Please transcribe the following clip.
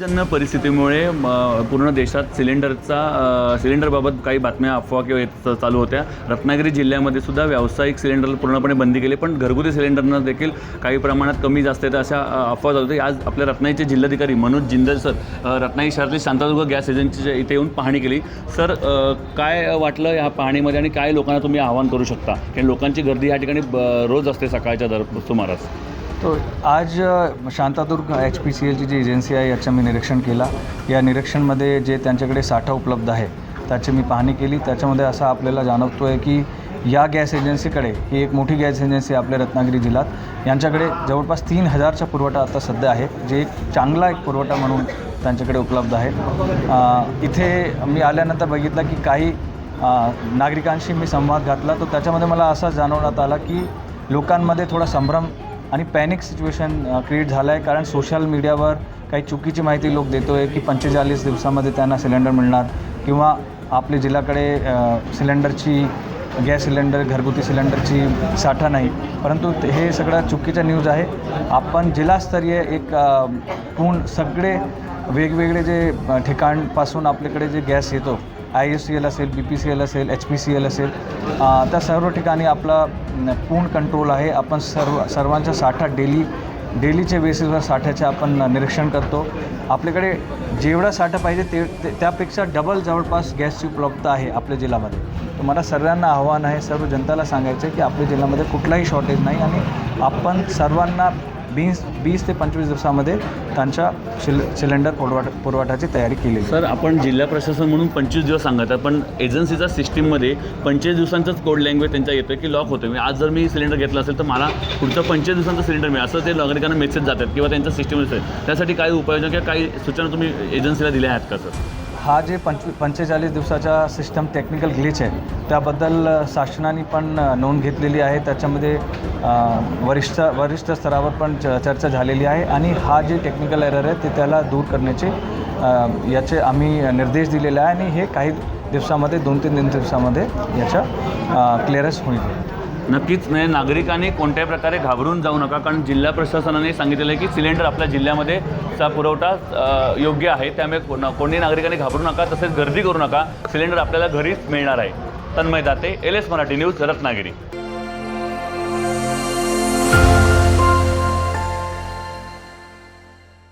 जन्य परिस्थितीमुळे पूर्ण देशात सिलेंडरबाबत काही बातम्या अफवा किंवा चालू होत्या। रत्नागिरी जिल्ह्यामध्ये सुद्धा व्यावसायिक सिलेंडरला पूर्णपणे बंदी केली, पण घरगुती सिलेंडरना देखील काही प्रमाणात कमी जास्त येतं अशा अफवा चालू होत्या। आज आपल्या रत्नागिरीचे जिल्हाधिकारी मनोज जिंदल सर रत्नागिरी शहरातील शांतादुर्ग गॅस एजन्सीच्या इथे येऊन पाहणी केली। सर, काय वाटलं या पाहणीमध्ये आणि काय लोकांना तुम्ही आवाहन करू शकता? कारण लोकांची गर्दी या ठिकाणी रोज असते सकाळच्या सुमारास। तो आज शांतादुर्ग HPCLची जी एजन्सी आहे याचं मी निरीक्षण केला। या निरीक्षणमध्ये जे त्यांच्याकडे साठा उपलब्ध आहे त्याची मी पाहणी केली। त्याच्यामध्ये असं आपल्याला जाणवतो आहे की या गॅस एजन्सीकडे, ही एक मोठी गॅस एजन्सी आपल्या रत्नागिरी जिल्ह्यात, यांच्याकडे जवळपास 3000चा पुरवठा आता सध्या आहे, जे एक चांगला एक पुरवठा म्हणून त्यांच्याकडे उपलब्ध आहे। इथे मी आल्यानंतर बघितलं की काही नागरिकांशी मी संवाद घातला, तर त्याच्यामध्ये मला असं जाणवण्यात आलं की लोकांमध्ये थोडा संभ्रम आणि पॅनिक सिच्युएशन क्रिएट झालं आहे। कारण सोशल मीडियावर काही चुकीची माहिती लोक देतो आहे की 45 दिवसामध्ये त्यांना सिलेंडर मिळणार, किंवा आपल्या जिल्ह्याकडे गॅस सिलेंडर, घरगुती सिलेंडरची साठा नाही, परंतु हे सगळं चुकीचं न्यूज आहे। आपण जिल्हास्तरीय एक सगळे वेगवेगळे जे ठिकाणपासून आपल्याकडे जे गॅस येतो, IOCL असेल, BPCL असेल, HPCL असेल, त्या सर्व ठिकाणी आपला पूर्ण कंट्रोल आहे। आपण सर्वांचा साठा डेलीच्या बेसिसवर साठ्याचे आपण निरीक्षण करतो। आपल्याकडे जेवढा साठा पाहिजे त्यापेक्षा डबल जवळपास गॅसची उपलब्धता आहे आपल्या जिल्ह्यामध्ये। तर मला सर्वांना आव्हान आहे, सर्व जनताला सांगायचं आहे की आपल्या जिल्ह्यामध्ये कुठलाही शॉर्टेज नाही आणि आपण सर्वांना 20 ते 25 दिवसामध्ये त्यांच्या सिलेंडर पुरवठ्याची तयारी केली। सर, आपण जिल्हा प्रशासन म्हणून 25 दिवस सांगत आहे, पण एजन्सीच्या सिस्टीममध्ये 25 दिवसांचंच कोड लँग्वेज त्यांच्या येतं की लॉक होतं। आज जर मी सिलेंडर घेतलं असेल तर मला पुढचं 25 दिवसांचं सिलेंडर मिळेल असं ते नागरिकांना मेसेज जातात किंवा त्यांच्या सिस्टीम असेल। त्यासाठी काही उपाययोजना किंवा काही सूचना तुम्ही एजन्सीला दिल्या आहेत का सर? हा जे 45 दिवसाचा सिस्टम टेक्निकल ग्लिच आहे त्याबद्दल शासनाने पण नोंद घेतलेली आहे। त्याच्यामध्ये वरिष्ठ स्तरावर पण चर्चा झालेली आहे आणि हा जे टेक्निकल एरर आहे ते त्याला दूर करण्याचे याचे आम्ही निर्देश दिलेले आहे आणि हे काही दिवसामध्ये 2-3 दिवसामध्ये याचा क्लिअरन्स होईल। नक्कीच नाही, नागरिकांनी कोणत्याही प्रकारे घाबरून जाऊ नका, कारण जिल्हा प्रशासनाने सांगितलेलं आहे की सिलेंडर आपल्या जिल्ह्यामध्ये चा पुरवठा योग्य आहे, त्यामुळे कोणी नागरिकांनी घाबरू नका, तसेच गर्दी करू नका। सिलेंडर आपल्याला घरीच मिळणार आहे। Tanmay Date, LS Marathi news, Ratnagiri.